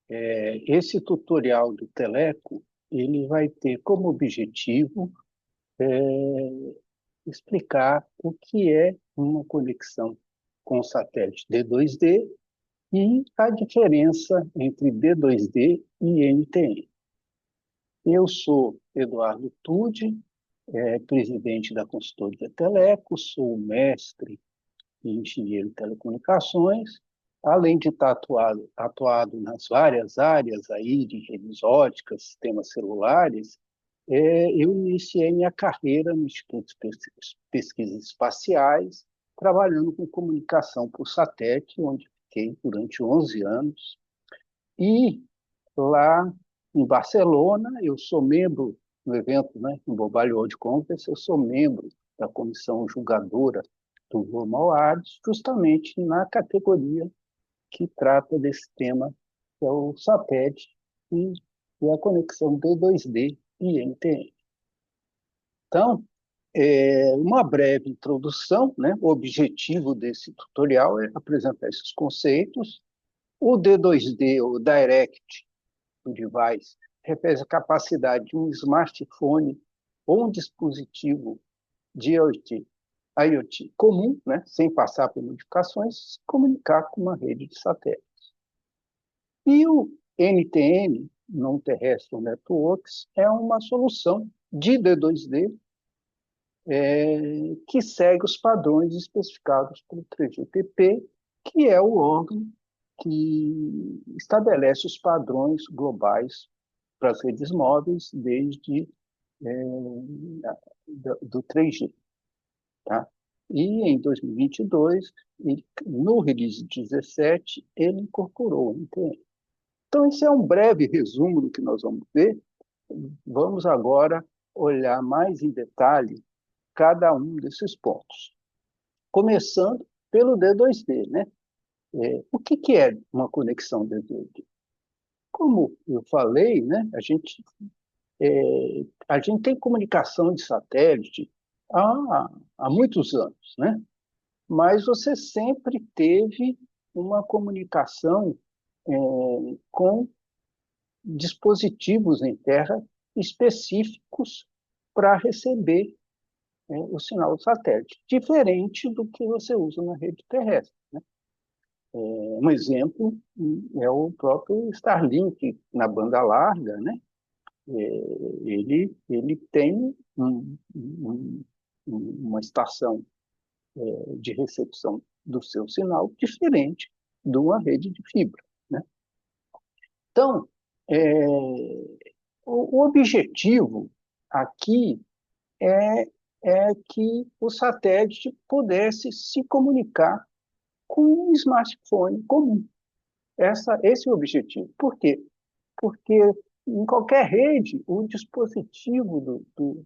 Esse tutorial do Teleco, ele vai ter como objetivo explicar o que é uma conexão com satélite D2D e a diferença entre D2D e NTN. Eu sou Eduardo Tude, presidente da consultoria Teleco, sou mestre em engenheiro de telecomunicações, além de estar atuado nas várias áreas aí de redes óticas, sistemas celulares. Eu iniciei minha carreira no Instituto de Pesquisas Espaciais, trabalhando com comunicação por satélite, onde fiquei durante 11 anos. E lá em Barcelona, eu sou membro no evento, né, no Mobile World Congress, eu sou membro da comissão julgadora do Global Awards, justamente na categoria que trata desse tema, que é o satélite e a conexão D2D e NTN. Então, uma breve introdução, né? O objetivo desse tutorial é apresentar esses conceitos. O D2D, o Direct to Device, refere à capacidade de um smartphone ou um dispositivo de IoT comum, né? Sem passar por modificações, se comunicar com uma rede de satélite. E o NTN, Non-Terrestrial Networks, é uma solução de D2D que segue os padrões especificados pelo 3GPP, que é o órgão que estabelece os padrões globais para as redes móveis desde do 3G. Tá? E em 2022, no release 17, ele incorporou o NTN. Então, esse é um breve resumo do que nós vamos ver. Vamos agora olhar mais em detalhe cada um desses pontos. Começando pelo D2D, né? O que é uma conexão D2D? Como eu falei, né, a gente tem comunicação de satélite há muitos anos, né? Mas você sempre teve uma comunicação com dispositivos em terra específicos para receber o sinal do satélite, diferente do que você usa na rede terrestre. Né? Um exemplo é o próprio Starlink na banda larga, né? Ele tem uma estação de recepção do seu sinal diferente de uma rede de fibra. Né? Então, é, o objetivo aqui é, é que o satélite pudesse se comunicar com um smartphone comum. Esse é o objetivo. Por quê? Porque em qualquer rede, o dispositivo do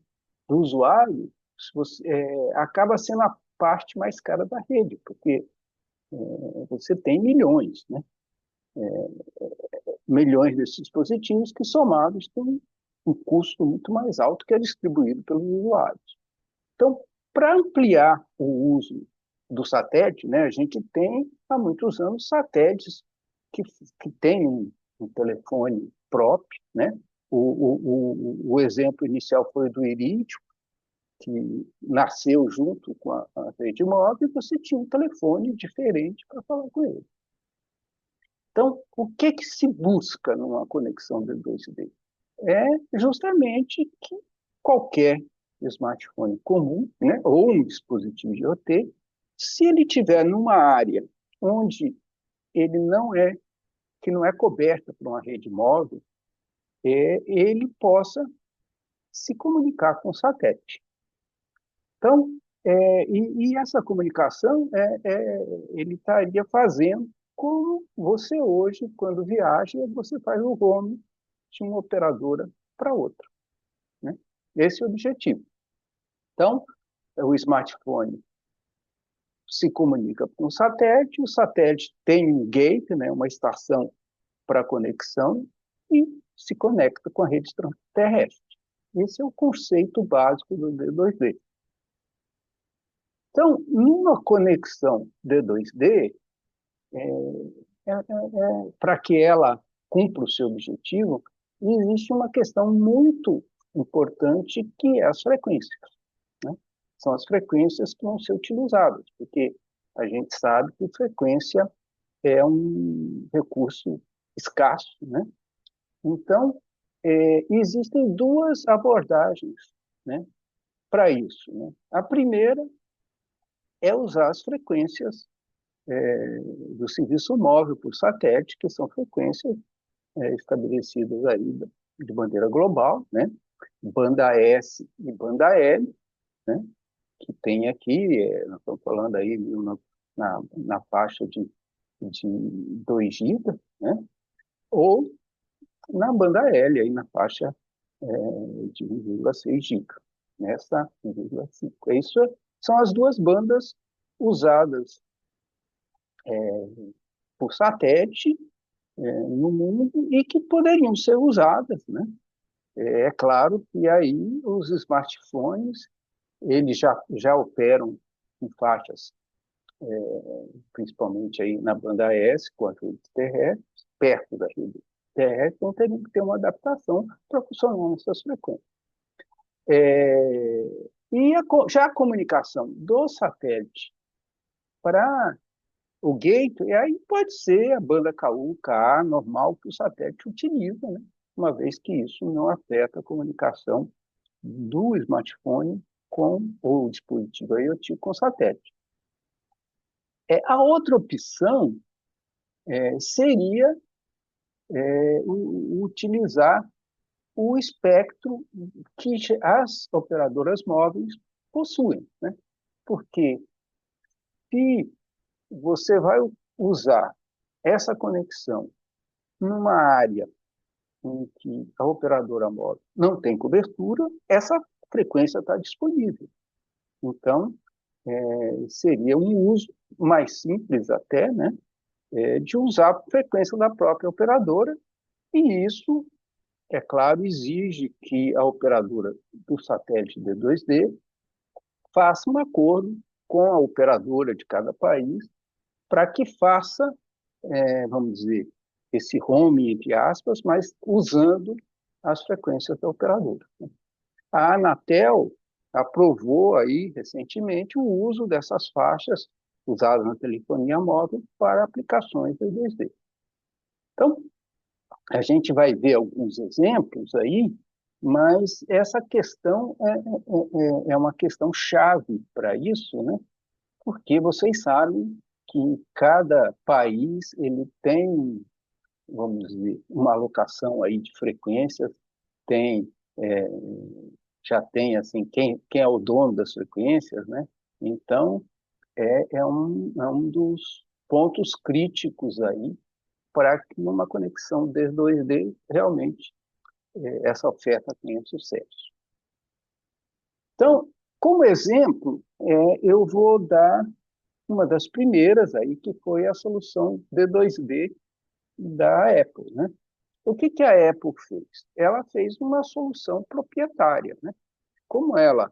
usuário acaba sendo a parte mais cara da rede, porque você tem milhões, né? Milhões desses dispositivos que, somados, têm um custo muito mais alto que é distribuído pelos usuários. Então, para ampliar o uso do satélite, né, a gente tem há muitos anos satélites que têm um telefone próprio. Né? O exemplo inicial foi do Iridium, que nasceu junto com a rede móvel, e você tinha um telefone diferente para falar com ele. Então, o que se busca numa conexão D2D? É justamente que qualquer smartphone comum, né, ou um dispositivo de IoT, se ele estiver numa área onde ele que não é coberta por uma rede móvel, ele possa se comunicar com o satélite. Então, e essa comunicação ele estaria fazendo como você hoje, quando viaja, você faz o roaming de uma operadora para outra. Né? Esse é o objetivo. Então, o smartphone se comunica com o satélite tem um gate, né, uma estação para conexão, e se conecta com a rede terrestre. Esse é o conceito básico do D2D. Então, numa conexão D2D, para que ela cumpra o seu objetivo, existe uma questão muito importante que é as frequências, né? São as frequências que vão ser utilizadas, porque a gente sabe que frequência é um recurso escasso, né? Então, existem duas abordagens, né, para isso, né? A primeira é usar as frequências do serviço móvel por satélite, que são frequências estabelecidas aí de maneira global, né? Banda S e banda L, né? Que tem aqui, nós estamos falando aí na faixa de 2 GB, né? Ou na banda L, aí na faixa de 1,6 GB, nessa 1,5. Isso são as duas bandas usadas por satélite no mundo e que poderiam ser usadas, né? É claro que aí os smartphones eles já operam em faixas, principalmente aí na banda S, com as redes terrestres, perto da rede terrestre, então teria que ter uma adaptação para funcionar nessas frequências. Já a comunicação do satélite para o gateway, aí pode ser a banda KU, KA normal que o satélite utiliza, né? Uma vez que isso não afeta a comunicação do smartphone com o dispositivo IoT com satélite. A outra opção seria utilizar o espectro que as operadoras móveis possuem, né? Porque se você vai usar essa conexão numa área em que a operadora móvel não tem cobertura, essa frequência está disponível. Então, seria um uso mais simples até, né, de usar a frequência da própria operadora, e isso, é claro, exige que a operadora do satélite D2D faça um acordo com a operadora de cada país para que faça, vamos dizer, esse roaming, entre aspas, mas usando as frequências da operadora. A Anatel aprovou aí recentemente o uso dessas faixas usadas na telefonia móvel para aplicações de 2D. Então, a gente vai ver alguns exemplos aí, mas essa questão é uma questão chave para isso, né? Porque vocês sabem que cada país ele tem, vamos dizer, uma alocação aí de frequências, tem é, já tem assim quem é o dono das frequências, né? Então é um dos pontos críticos aí para que uma conexão D2D realmente essa oferta tenha sucesso. Então, como exemplo, eu vou dar uma das primeiras aí, que foi a solução D2D da Apple, né? O que a Apple fez? Ela fez uma solução proprietária, né? Como ela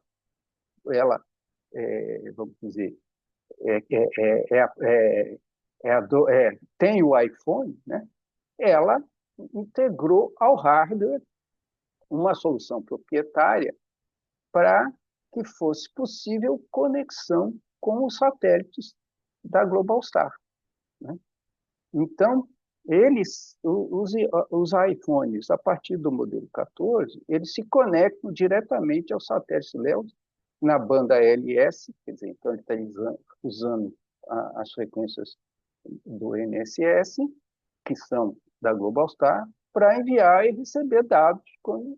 vamos dizer, é, é, é, tem o iPhone, né? Ela integrou ao hardware uma solução proprietária para que fosse possível conexão com os satélites da Globalstar, né? Então, os iPhones, a partir do modelo 14, eles se conectam diretamente ao satélite LEO na banda LS, quer dizer, então ele está usando as frequências do NSS, que são da Globalstar, para enviar e receber dados quando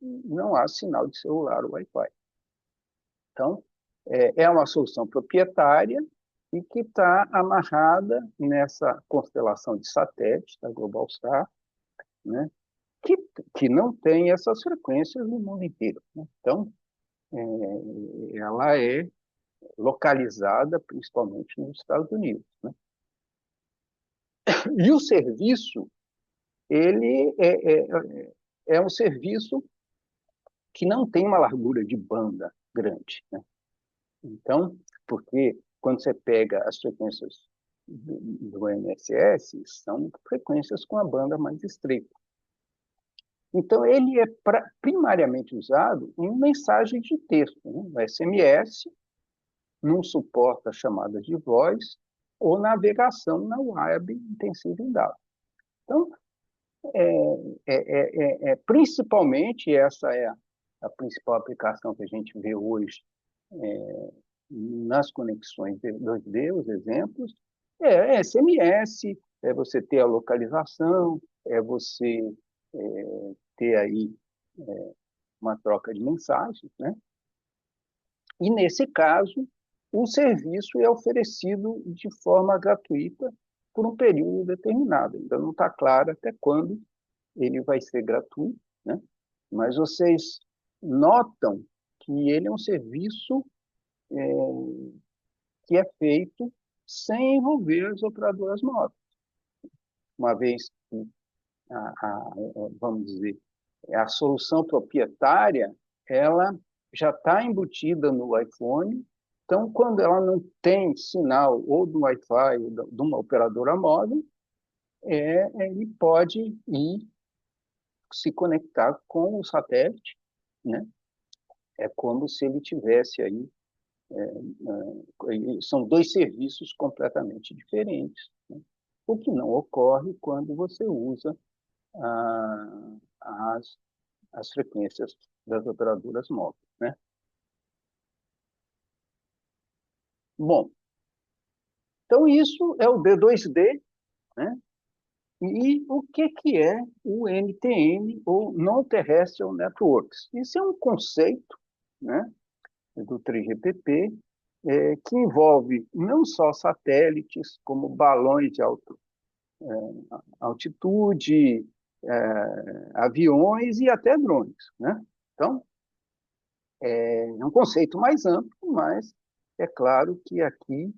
não há sinal de celular ou Wi-Fi. Então, é uma solução proprietária e que está amarrada nessa constelação de satélites da Globalstar, né, que não tem essas frequências no mundo inteiro, né? Então, ela é localizada principalmente nos Estados Unidos, né? E o serviço, ele é um serviço que não tem uma largura de banda grande, né? Então, porque quando você pega as frequências do NSS são frequências com a banda mais estreita. Então, ele é primariamente usado em mensagens de texto, né? No SMS, não suporta chamadas de voz ou navegação na web intensiva em dados. Então, principalmente, essa é a principal aplicação que a gente vê hoje nas conexões 2D, os exemplos, é SMS, é você ter a localização, é você ter aí uma troca de mensagens, né? E, nesse caso, o serviço é oferecido de forma gratuita por um período determinado. Ainda não está claro até quando ele vai ser gratuito, né? Mas vocês notam que ele é um serviço que é feito sem envolver as operadoras móveis. Uma vez que, vamos dizer, a solução proprietária, ela já está embutida no iPhone, então, quando ela não tem sinal ou do Wi-Fi ou de uma operadora móvel, ele pode ir se conectar com o satélite, né? É como se ele tivesse aí, são dois serviços completamente diferentes, né? O que não ocorre quando você usa as frequências das operadoras móveis, né? Bom, então isso é o D2D, né? E o que é o NTN, ou Non-Terrestrial Networks? Isso é um conceito, né, do 3GPP, que envolve não só satélites, como balões de altitude, aviões e até drones, né? Então, é um conceito mais amplo, mas é claro que aqui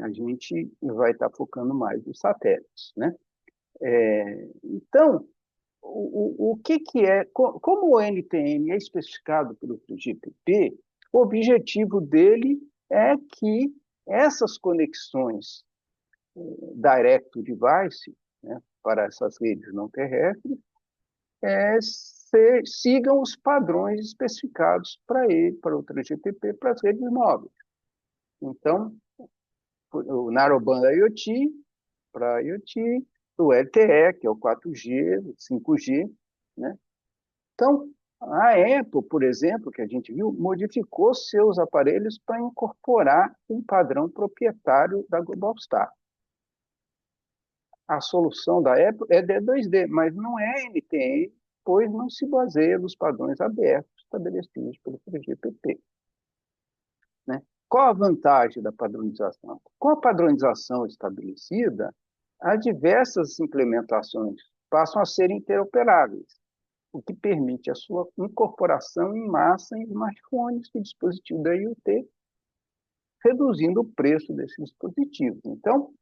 a gente vai estar focando mais nos satélites, né? Então, o que é, como o NTN é especificado pelo GPP, o objetivo dele é que essas conexões direct to device, né, para essas redes não terrestres, sigam os padrões especificados para ele, para o 3GPP, para as redes móveis. Então, o Narrowband IoT, para IoT, o LTE, que é o 4G, o 5G, né? Então, a Apple, por exemplo, que a gente viu, modificou seus aparelhos para incorporar um padrão proprietário da Globalstar. A solução da Apple é D2D, mas não é NTN, pois não se baseia nos padrões abertos estabelecidos pelo 3GPP. Né? Qual a vantagem da padronização? Com a padronização estabelecida, as diversas implementações passam a ser interoperáveis, o que permite a sua incorporação em massa em smartphones e dispositivos da IoT, reduzindo o preço desses dispositivos. Então,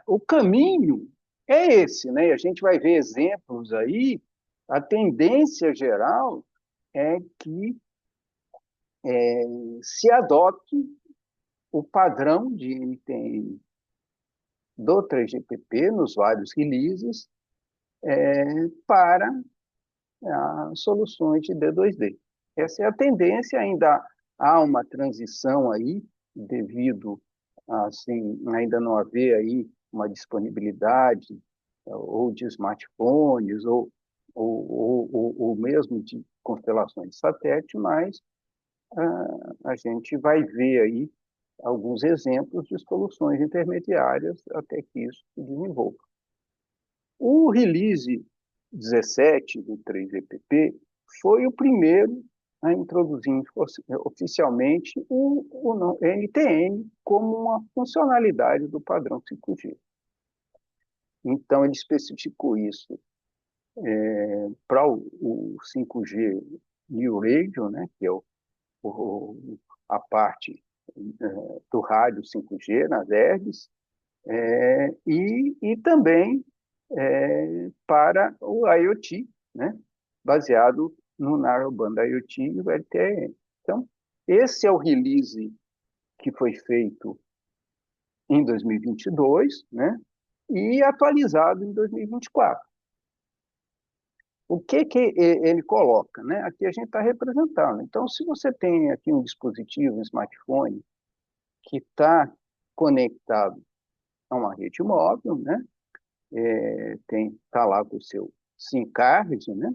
o caminho é esse, né? A gente vai ver exemplos aí. A tendência geral é que se adote o padrão de NTN do 3GPP nos vários releases para soluções de D2D. Essa é a tendência, ainda há uma transição aí, devido assim, ainda não haver aí uma disponibilidade ou de smartphones ou mesmo de constelações de satélite, mas a gente vai ver aí alguns exemplos de soluções intermediárias até que isso se desenvolva. O release 17 do 3GPP foi o primeiro a introduzir oficialmente o NTN como uma funcionalidade do padrão 5G. Então, ele especificou isso para o 5G New Radio, né, que é a parte do rádio 5G nas herbes, e também para o IoT, né, baseado no Narrowband IoT e o LTE. Então, esse é o release que foi feito em 2022, né? E atualizado em 2024. O que ele coloca, né? Aqui a gente está representando. Então, se você tem aqui um dispositivo, um smartphone, que está conectado a uma rede móvel, né? Está lá com o seu SIM card, né?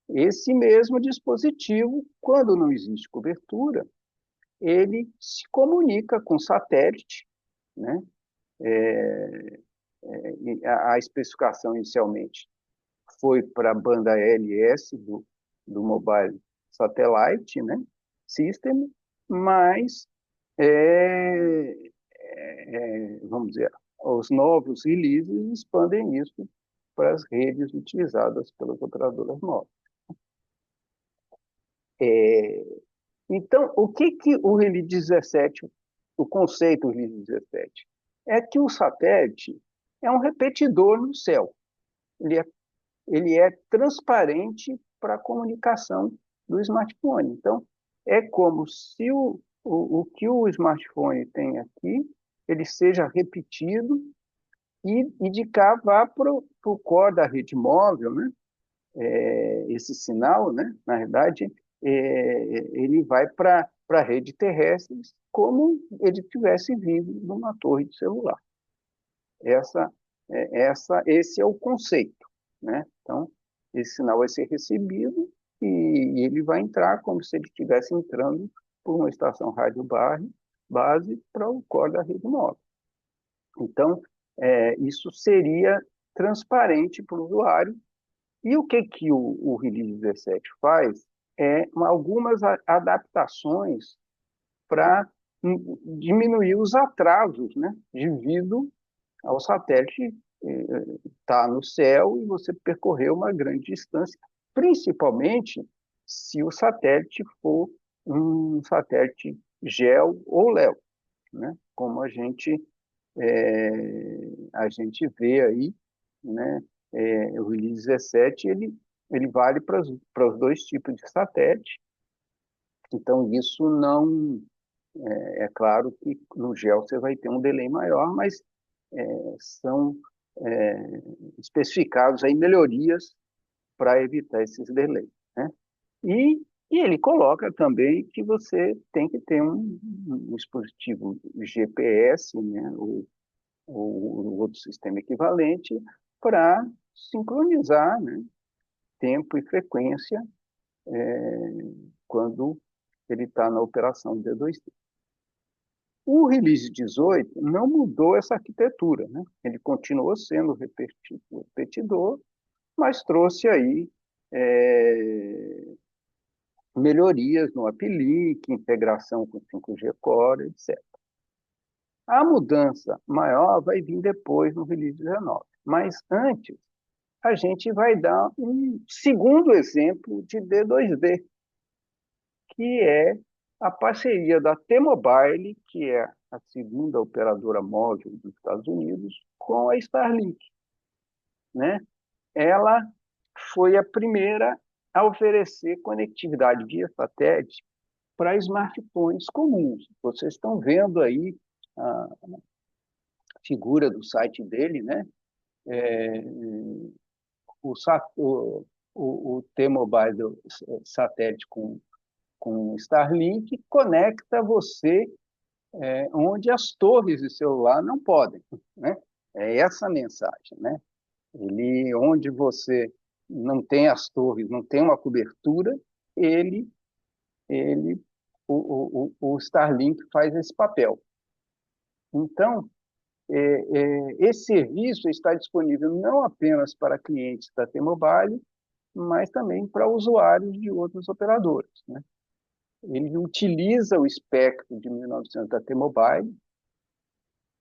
Esse mesmo dispositivo, quando não existe cobertura, ele se comunica com satélite, né? A especificação inicialmente foi para a banda LS do Mobile Satellite, né? System, mas, vamos dizer, os novos releases expandem isso para as redes utilizadas pelas operadoras móveis. Então, o que o Release 17, o conceito do Release 17? É que o satélite é um repetidor no céu. Ele é transparente para a comunicação do smartphone. Então, é como se o que o smartphone tem aqui, ele seja repetido e de cá vá para o core da rede móvel, né? Esse sinal, né? Na verdade, ele vai para a rede terrestre como ele tivesse vindo numa torre de celular. Esse é o conceito, né? Então, esse sinal vai ser recebido e ele vai entrar como se ele estivesse entrando por uma estação rádio base para o core da rede móvel. Então, isso seria transparente para o usuário. E o que o Release 17 faz algumas adaptações para diminuir os atrasos, né, devido ao satélite estar no céu e você percorrer uma grande distância, principalmente se o satélite for um satélite GEO ou LEO, né, como a gente vê aí, né, o Release 17 ele vale para os dois tipos de satélite. Então, isso não... É claro que no GEO você vai ter um delay maior, mas são especificados aí melhorias para evitar esses delays, né? E, e ele coloca também que você tem que ter um dispositivo GPS, né, ou outro sistema equivalente para sincronizar, né, tempo e frequência quando ele está na operação D2D. O Release 18 não mudou essa arquitetura, né? Ele continuou sendo repetidor, mas trouxe aí melhorias no uplink, integração com 5G Core, etc. A mudança maior vai vir depois no Release 19, mas antes a gente vai dar um segundo exemplo de D2D, que é a parceria da T-Mobile, que é a segunda operadora móvel dos Estados Unidos, com a Starlink, né? Ela foi a primeira a oferecer conectividade via satélite para smartphones comuns. Vocês estão vendo aí a figura do site dele, né? O, o T-Mobile satélite com Starlink conecta você onde as torres de celular não podem, né? É essa a mensagem, né? Onde você não tem as torres, não tem uma cobertura, ele, ele o Starlink faz esse papel. Então, esse serviço está disponível não apenas para clientes da T-Mobile, mas também para usuários de outras operadoras, né? Ele utiliza o espectro de 1900 da T-Mobile,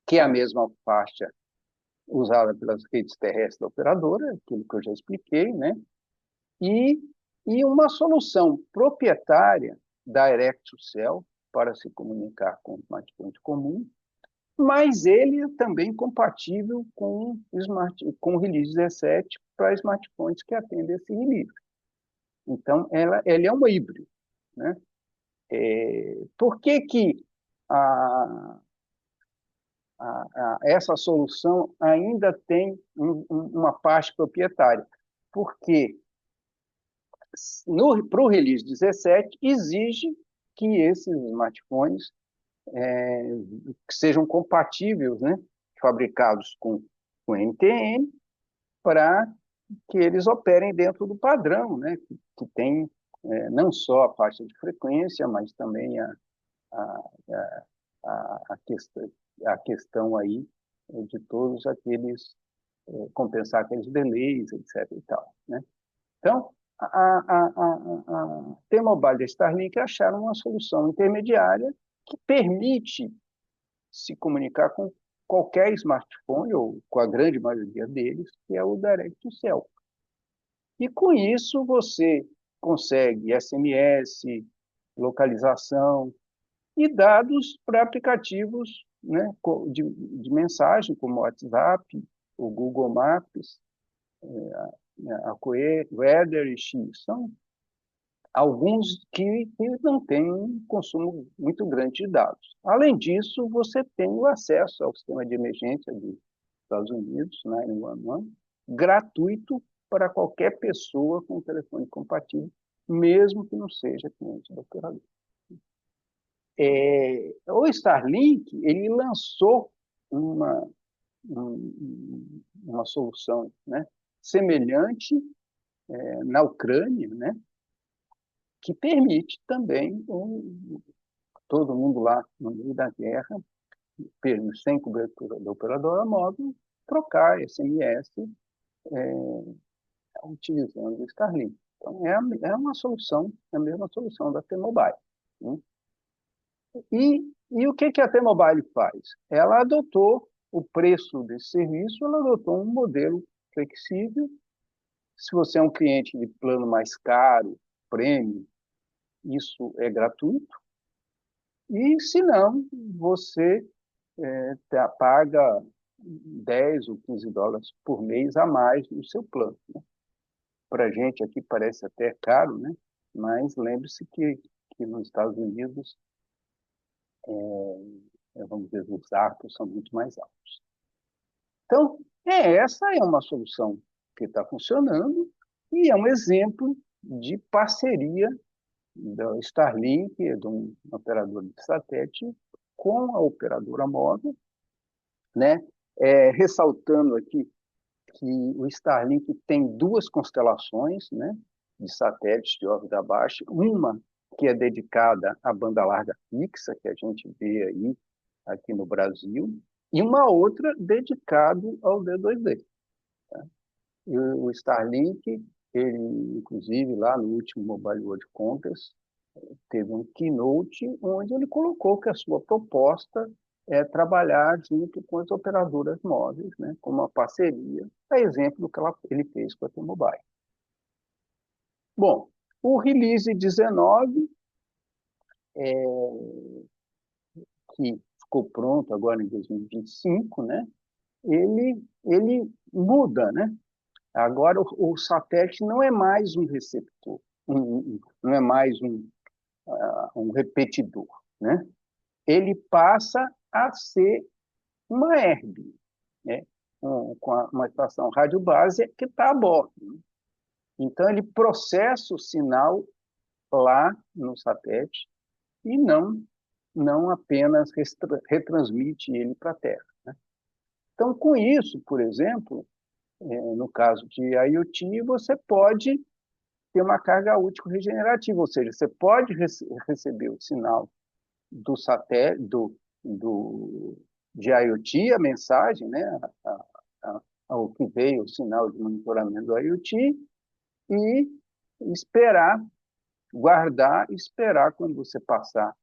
que é a mesma faixa usada pelas redes terrestres da operadora, aquilo que eu já expliquei, né? E, e uma solução proprietária da ErectoCell para se comunicar com o smartphone comum, mas ele é também compatível com o Release 17 para smartphones que atendem esse release. Então, ele é um híbrido, né? Por que a essa solução ainda tem uma parte proprietária, porque para o release 17 exige que esses smartphones que sejam compatíveis, né, fabricados com NTN, para que eles operem dentro do padrão, né, que tem não só a faixa de frequência, mas também a, a questão aí de todos aqueles, compensar aqueles delays, etc. E tal, né? Então, a T-Mobile e a Starlink acharam uma solução intermediária que permite se comunicar com qualquer smartphone, ou com a grande maioria deles, que é o Direct-to-Cell. E com isso você consegue SMS, localização e dados para aplicativos, né, de mensagem, como o WhatsApp, o Google Maps, a Weather e X. São alguns que não têm um consumo muito grande de dados. Além disso, você tem o acesso ao sistema de emergência dos Estados Unidos, 911, gratuito para qualquer pessoa com telefone compatível, mesmo que não seja cliente do operador. O Starlink, ele lançou uma, uma solução, né, semelhante na Ucrânia, né, que permite também todo mundo lá no meio da guerra, sem cobertura do operador móvel, trocar SMS utilizando o Starlink. Então, uma solução, é a mesma solução da T-Mobile, né? E o que a T-Mobile faz? Ela adotou o preço desse serviço, ela adotou um modelo flexível. Se você é um cliente de plano mais caro, premium, isso é gratuito. E, se não, você paga 10 ou 15 dólares por mês a mais no seu plano, né? Para a gente aqui parece até caro, né? Mas lembre-se que nos Estados Unidos, vamos dizer, os arcos são muito mais altos. Então, essa é uma solução que está funcionando e é um exemplo de parceria da Starlink, de um operador de satélite, com a operadora móvel, né? Ressaltando aqui que o Starlink tem duas constelações, né, de satélites de órbita baixa, uma que é dedicada à banda larga fixa, que a gente vê aí aqui no Brasil, e uma outra dedicada ao D2D. Tá? E o Starlink, ele, inclusive, lá no último Mobile World Congress, teve um keynote onde ele colocou que a sua proposta é trabalhar junto com as operadoras móveis, né, como uma parceria, a exemplo do que ele fez com a T-Mobile. Bom, o Release 19, que ficou pronto agora em 2025, né, ele muda, né? Agora o satélite não é mais um receptor, não é mais um repetidor, né? Ele passa a ser uma herb, né? Com uma estação rádio base que está a bordo, né? Então, ele processa o sinal lá no satélite e não apenas retransmite ele para a Terra, né? Então, com isso, por exemplo, no caso de IoT, você pode ter uma carga útil regenerativa, ou seja, você pode receber o sinal do satélite, de IoT, a mensagem, né, ao que veio o sinal de monitoramento do IoT, e esperar, guardar e esperar quando você passar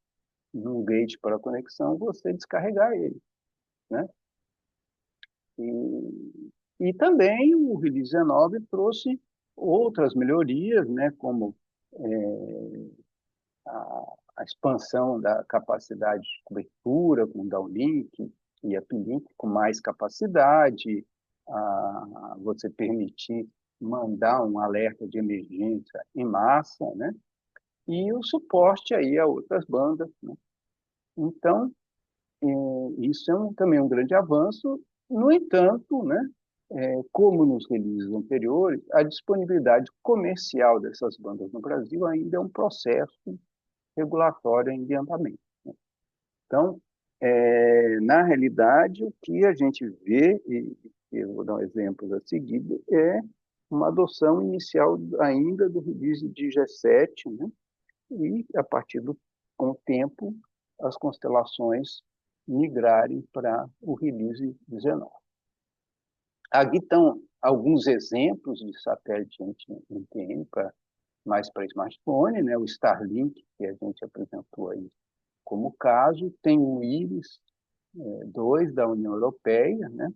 num gate para a conexão, você descarregar ele, né? E também o Release 19 trouxe outras melhorias, né, como a expansão da capacidade de cobertura com downlink e uplink com mais capacidade, você permitir mandar um alerta de emergência em massa, né? E o suporte aí a outras bandas, né? Então, Isso é também um grande avanço. No entanto, né, como nos releases anteriores, a disponibilidade comercial dessas bandas no Brasil ainda é um processo regulatório em andamento. Então, na realidade, o que a gente vê, e eu vou dar um exemplo a seguir, é uma adoção inicial ainda do release de G7, né? E, a partir com o tempo, as constelações migrarem para o release 19. Aqui estão alguns exemplos de satélite NTN, mais para smartphone, né? O Starlink, que a gente apresentou aí como caso, tem o IRIS 2 da União Europeia, né?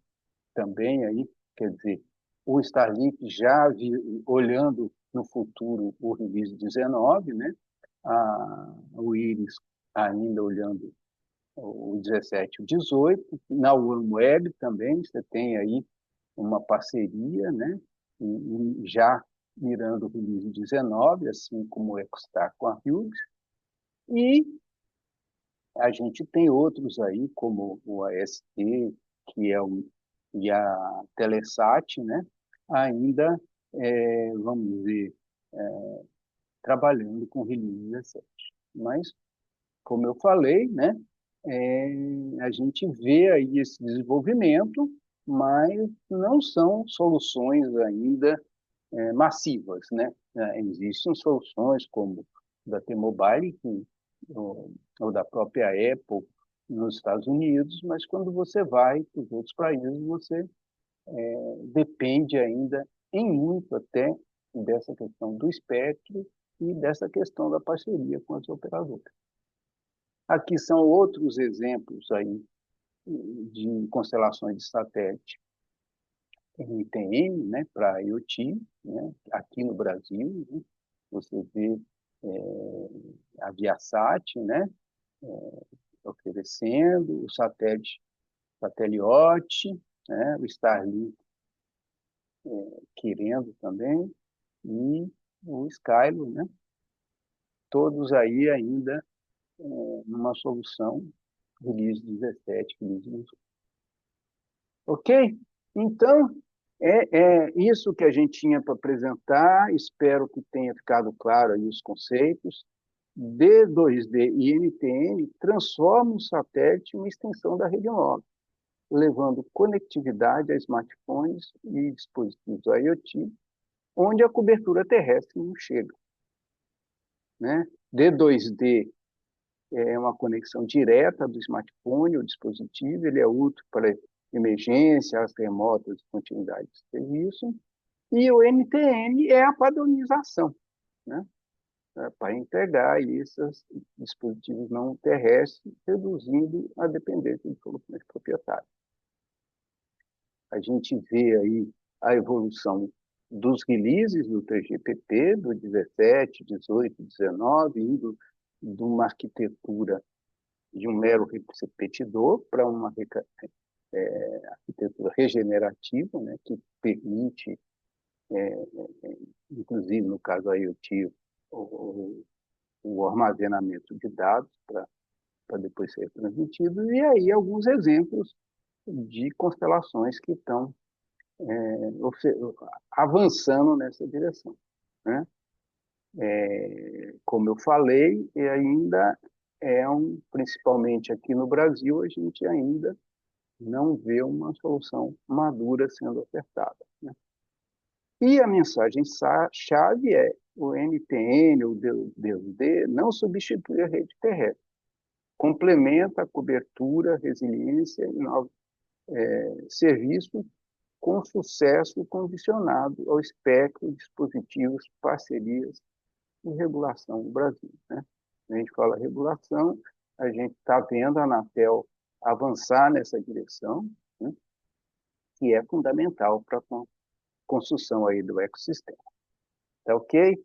Também aí, quer dizer, o Starlink já olhando no futuro o release 19, né? O IRIS ainda olhando o 17 e o 18. Na OneWeb também você tem aí uma parceria, né? E já mirando o release 19, assim como o EchoStar com a Hughes. E a gente tem outros aí, como o AST, que é e a Telesat, né? Ainda, vamos dizer, trabalhando com release 17. Mas, como eu falei, né? A gente vê aí esse desenvolvimento, mas não são soluções ainda massivas, né? Existem soluções como da T-Mobile, ou da própria Apple nos Estados Unidos, mas quando você vai para os outros países, você depende ainda, em muito até, dessa questão do espectro e dessa questão da parceria com as operadoras. Aqui são outros exemplos aí de constelações de satélite NTN, né, para IoT, né, aqui no Brasil, né, você vê a Viasat, né, oferecendo, o Sateliote, né, o Starlink querendo também, e o Skylo, né, todos aí ainda numa solução release 17, release 18. Ok? Então, é isso que a gente tinha para apresentar. Espero que tenha ficado claro aí os conceitos. D2D e NTN transformam o satélite em uma extensão da rede móvel, levando conectividade a smartphones e dispositivos IoT, onde a cobertura terrestre não chega, né? D2D é uma conexão direta do smartphone ou dispositivo, ele é útil para emergências remotas de continuidade de serviço, e o NTN é a padronização, né? Para entregar esses dispositivos não terrestres, reduzindo a dependência de soluções proprietárias. A gente vê aí a evolução dos releases do 3GPP, do 17, 18, 19, indo de uma arquitetura de um mero repetidor para uma arquitetura regenerativa, né, que permite, inclusive no caso IoT, o armazenamento de dados para depois ser transmitido, e aí alguns exemplos de constelações que estão avançando nessa direção, né? Como eu falei, e ainda principalmente aqui no Brasil, a gente ainda não vê uma solução madura sendo ofertada, né? E a mensagem-chave é: o NTN, o DUD, não substitui a rede terrestre, complementa a cobertura, resiliência e novos serviços com sucesso condicionado ao espectro, dispositivos, parcerias e regulação no Brasil, né? A gente fala regulação, a gente está vendo a Anatel avançar nessa direção, né, que é fundamental para a construção aí do ecossistema. Tá ok?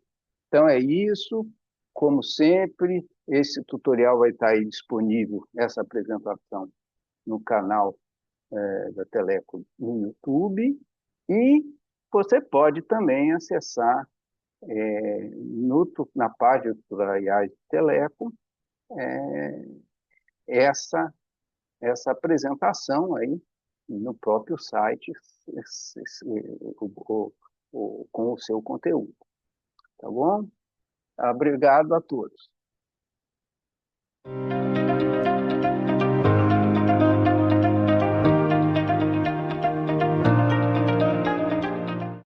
Então é isso. Como sempre, esse tutorial vai estar aí disponível, essa apresentação, no canal da Teleco no YouTube, e você pode também acessar na página do tutoriais de Teleco essa essa apresentação aí no próprio site com o seu conteúdo. Tá bom? Obrigado a todos.